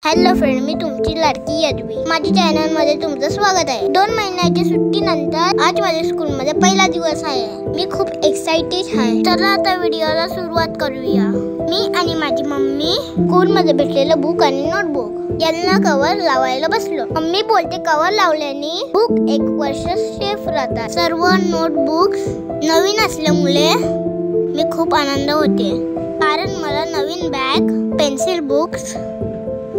Hello friend, मी तुमची लाडकी यदवी माझ्या channel मध्ये तुमचं स्वागत आहे। 2 महिन्याच्या सुट्टीनंतर आज माझ्या स्कूल मध्ये पहिला दिवस आहे। मी खूप एक्साइटेड आहे। चला आता व्हिडिओला सुरुवात करूया। मी आणि माझी मम्मी स्कूल मध्ये भेटलेलं बुक आणि नोटबुक यांना कव्हर लावायला बसलो। मम्मी बोलते कव्हर लावल्याने बुक 1 वर्ष सेफ राहतात। सर्व नोटबुक्स नवीन असल्यामुळे मी खूप आनंद होते, कारण मला नवीन bag, pencil, books,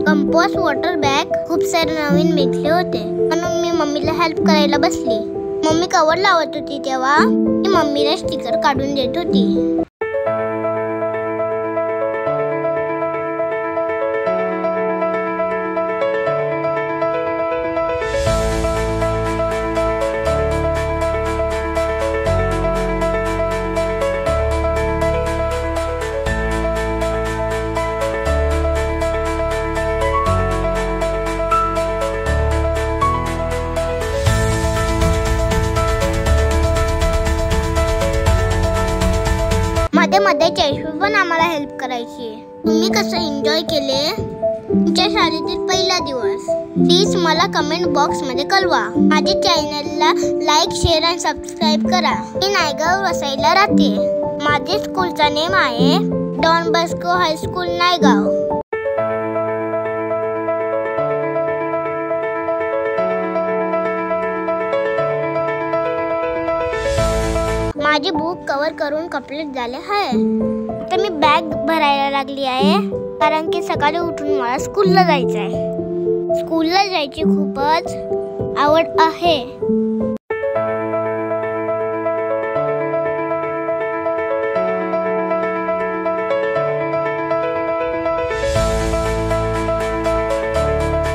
compass, water bag खूप सारे नवीन भेटले होते, म्हणून मी मम्मीला हेल्प करायला बसली। मम्मी कव्हर लावत होती तेव्हा मी मम्मीला स्टिकर काढून देत होती। मध्ये चैशू पण आम्हाला हेल्प करायची। तुम्ही कसं एन्जॉय केले तुमच्या शाळेतील पहिला दिवस? प्लीज मला कमेंट बॉक्स मध्ये कळवा। माझ्या चॅनलला लाईक, शेअर आणि सबस्क्राईब करा। मी नायगाव वसईला राहते। माझे स्कूलचा नेम आहे डॉन बॉस्को हायस्कूल नायगाव। माझी बुक कव्हर करून कंप्लीट झाले आहे। आता मी बॅग भरायला लागली आहे, कारण की सकाळी उठून मला स्कूलला जायचं आहे। स्कूलला जायची खूपच आवड आहे।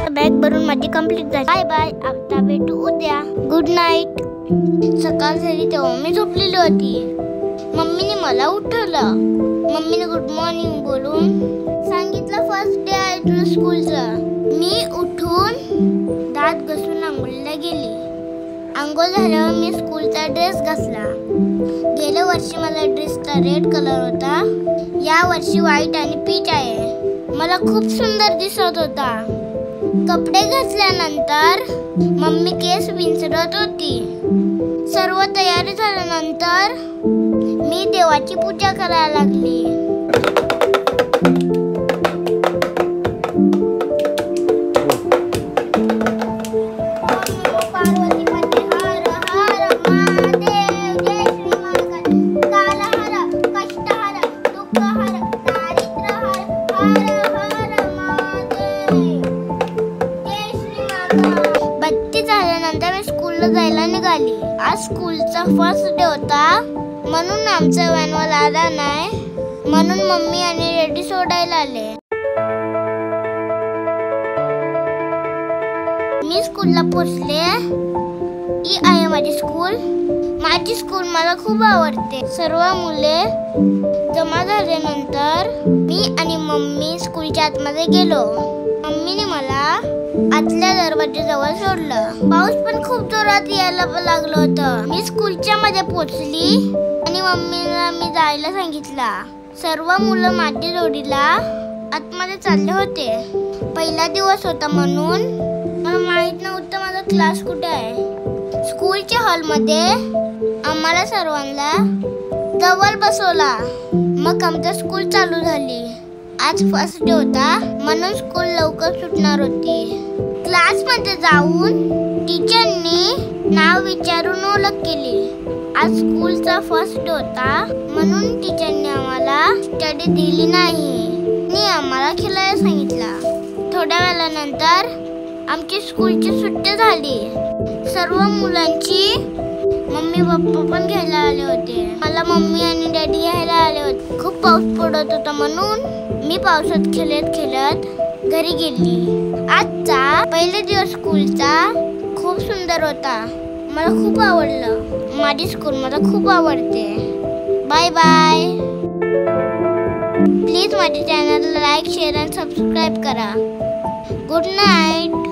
बॅग भरून माझी कंप्लीट झाली। बाय बाय, आता भेटू उद्या। Good night. सकाळ झाली तेव्हा मी झोपलेली होती। मम्मीने मला उठवलं। मम्मीने गुड मॉर्निंग बोलून सांगितलं फर्स्ट डे आहे तुझं स्कूलचं। मी उठून दात घासून आंघोळीला गेली। आंघोळ झाल्यावर मी स्कूलचा ड्रेस घातला। गेल्या वर्षी माझा ड्रेसचा रेड कलर होता, या वर्षी व्हाईट आणि पीच आहे। मला खूप सुंदर दिसत होता। कपडे घातल्यानंतर मम्मी केस विंचरत होती। सर्व तयारी झाल्यानंतर मी देवाची पूजा करायला लागली। बत्ती झाल्यानंतर मी स्कूलला जायला निघाली। आज स्कूलचा फर्स्ट डे होता, म्हणून आमचा व्हॅनवाला आला नाही, म्हणून मम्मी आणि डॅडी सोडायला आले। मी स्कूलला पोहोचले। ही आहे माझी स्कूल। माझी स्कूल मला खूप आवडते। सर्व मुले जमा झाल्यानंतर मी आणि मम्मी स्कूलच्या आतमध्ये गेलो। मम्मीने मला आतल्या दरवाजाजवळ सोडलं। पाऊस पण खूप जोरात यायला लागलं होतं। मी स्कूलच्या मध्ये पोहोचली आणि मम्मीला मी जायला सांगितलं। सर्व मुलं माझ्या जोडीला आतमध्ये चालले होते। पहिला दिवस होता म्हणून मला माहित नव्हतं माझा क्लास कुठे आहे। स्कूलच्या हॉलमध्ये आम्हाला सर्वांना जवळ बसवला। मग आमची स्कूल चालू झाली। आज फर्स्ट डे होता, म्हणून स्कूल लवकर सुटणार होती। क्लास मध्ये जाऊन टीचरनी नाव विचारून ओळख केली। आज स्कूलचा फर्स्ट डे होता, म्हणून टीचरने आम्हाला स्टडी दिली नाही आणि आम्हाला खेळायला सांगितलं। थोड्या वेळानंतर आमची स्कूलची सुट्टी झाली। सर्व मुलांची मम्मी पप्पा पण घ्यायला आले होते। मला मम्मी आणि डॅडी घ्यायला आले होते। खूप पाऊस पडत होता, म्हणून मी पावसात खेळत खेळत घरी गेली। आजचा पहिला दिवस स्कूलचा खूप सुंदर होता। मला खूप आवडलं। माझी स्कूल मला खूप आवडते। Bye bye. प्लीज माझ्या चॅनलला लाईक, शेअर आणि सबस्क्राईब करा। Good night.